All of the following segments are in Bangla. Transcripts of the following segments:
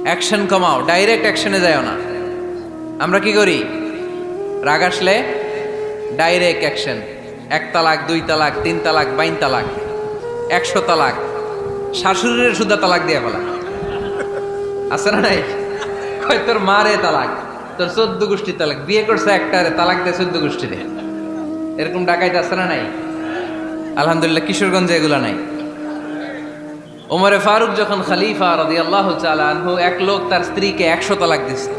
অ্যাকশন কমাও, ডাইরেক্ট অ্যাকশনে যাও না। আমরা কি করি? রাগ আসলে ডাইরেক্ট অ্যাকশন, 1 তালাক 2 তালাক 3 তালাক 22 তালাক 100 তালাক, শাশুড়ির সুদ্ধা তালাক দিয়ে ফেলা আছে না নাই? কয় তোর মারে তালাক, তোর 14 গোষ্ঠী তালাক, বিয়ে করছে একটারে তালাক দিয়ে 14 গোষ্ঠী দিয়ে, এরকম ডাকাইতে আছে না নাই? আলহামদুলিল্লাহ কিশোরগঞ্জে এগুলা নাই। ওমরে ফারুক যখন খলিফা রাদিয়াল্লাহু তাআলা আনহু, এক লোক তার স্ত্রীকে 100 তালাক দিছে।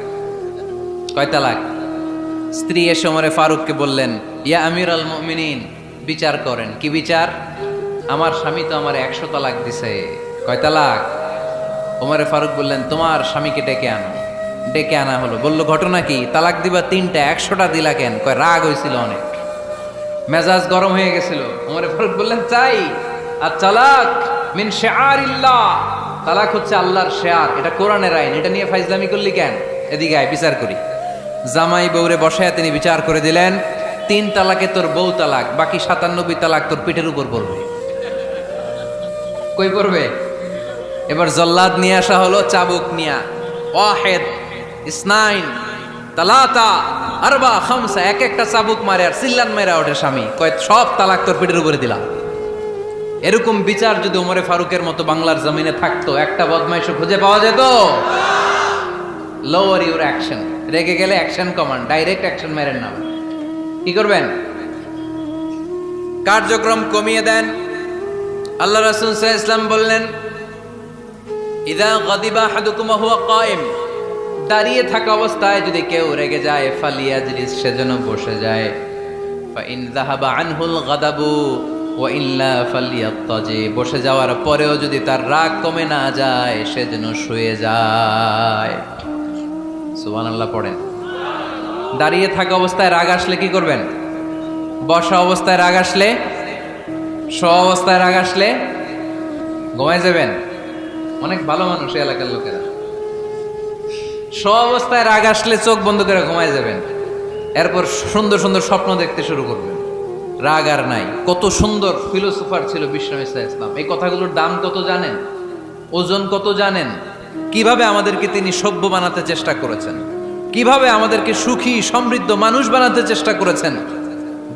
কয় তালাক? স্ত্রী এসে ওমরে ফারুককে বললেন, ইয়া আমিরাল মুমিনিন, বিচার করেন। কি বিচার? আমার স্বামী তো আমার 100 তালাক দিছে। কয় তালাক? ওমরে ফারুক বললেন, তোমার স্বামীকে ডেকে আনো। ডেকে আনা হলো। বলল, ঘটনা কি? তালাক দিবা 3টা, 100টা দিলা কেন? কয় রাগ হয়েছিল অনেক, মেজাজ গরম হয়ে গেছিল। ওমরে ফারুক বললেন, চাই আর তালাক মিন শিআরিল্লাহ, তালাক হচ্ছে আল্লাহর শিআর, এটা কোরআনের আইন, এটা নিয়ে ফাইজলামি করলি কেন? এদিকে আয়, বিচার করি। জামাই বউরে বসায় তিনি বিচার করে দিলেন, 3 তালাকে তোর বউ তালাক, বাকি 97 তালাক তোর পিঠের উপর পড়বে। কই পড়বে? এবার জল্লাদ নিয়ে আসা হলো, চাবুক নিয়া, ওয়াহিদ ইসনাইন তালাতা আরবা খামসা, এক একটা চাবুক মারে আর সিল্লান মেরা ওঠে স্বামী। কয় সব তালাক তোর পিঠের উপরে দিলাম। এরকম বিচার যদি ওমরে ফারুকের মতো বাংলার জমিনে থাকতো, একটা বদমাইশও খুঁজে পাওয়া যেত? লোয়ার ইউর অ্যাকশন, রেগে গেলে অ্যাকশন কমান, ডাইরেক্ট অ্যাকশন মেরেন না। কি করবেন? কার্যক্রম কমিয়ে দেন। আল্লাহ রাসূল সাল্লাল্লাহু আলাইহি ওয়াসাল্লাম বললেন, ইযা গাদিবা আহাদুকুম ওয়া হুয়া কায়েম, দাঁড়িয়ে থাকা অবস্থায় যদি কেউ রেগে যায়, ফালিয়াজলিস, সেজন্য বসে যায়। ফা ইন যাহাবা আনহুল গাদাবু ওয়া ইল্লা ফালিয়াত্তাজি, বসে যাওয়ার পরেও যদি তার রাগ কমে না যায়, সেজন্য শুয়ে যায়। সুবহানাল্লাহ পড়েন। দাঁড়িয়ে থাকা অবস্থায় রাগ আসলে কি করবেন? বসা অবস্থায় রাগ আসলে, শোয়া অবস্থায় রাগ আসলে ঘুমায় যাবেন। অনেক ভালো মানুষ এই এলাকার লোকেরা। শোয়া অবস্থায় রাগ আসলে চোখ বন্ধ করে ঘুমায় যাবেন, এরপর সুন্দর সুন্দর স্বপ্ন দেখতে শুরু করবেন। রাগ আর নাই। কত সুন্দর ফিলোসোফার ছিল বিশ্বনবী সাল্লাল্লাহু আলাইহি ওয়াসাল্লাম। এই কথাগুলোর দাম কত জানেন? ওজন কত জানেন? কিভাবে আমাদেরকে তিনি সভ্য বানাতে চেষ্টা করেছেন, কিভাবে আমাদেরকে সুখী সমৃদ্ধ মানুষ বানাতে চেষ্টা করেছেন।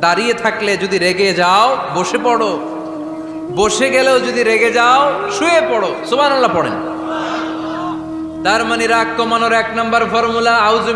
দাঁড়িয়ে থাকলে যদি রেগে যাও, বসে পড়ো। বসে গেলেও যদি রেগে যাও, শুয়ে পড়ো। সুবহানাল্লাহ পড়েন। তার মানে রাগ কমানোর 1 নম্বর ফর্মুলা, আউযু